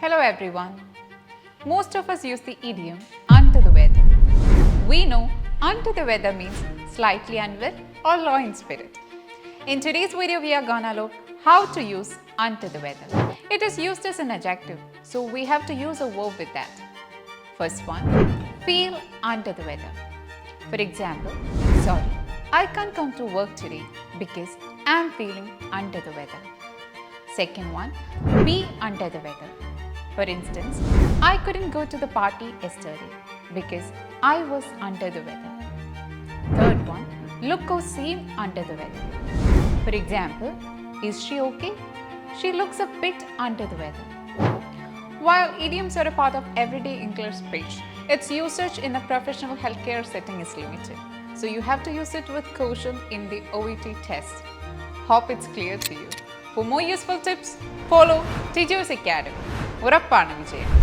Hello everyone. Most of us use the idiom under the weather. We know under the weather means slightly unwell or low in spirit. In today's video, we are gonna look how to use under the weather. It is used as an adjective, so we have to use a verb with that. First one, feel under the weather. For example, sorry, I can't come to work today because I'm feeling under the weather. Second one, be under the weather. For instance, I couldn't go to the party yesterday because I was under the weather. Third one, look or seem under the weather. For example, is she okay? She looks a bit under the weather. While idioms are a part of everyday English speech, its usage in a professional healthcare setting is limited. So you have to use it with caution in the OET test. Hope it's clear to you. For more useful tips, follow Tiju's Academy. ഉറപ്പാണ് വിജയം.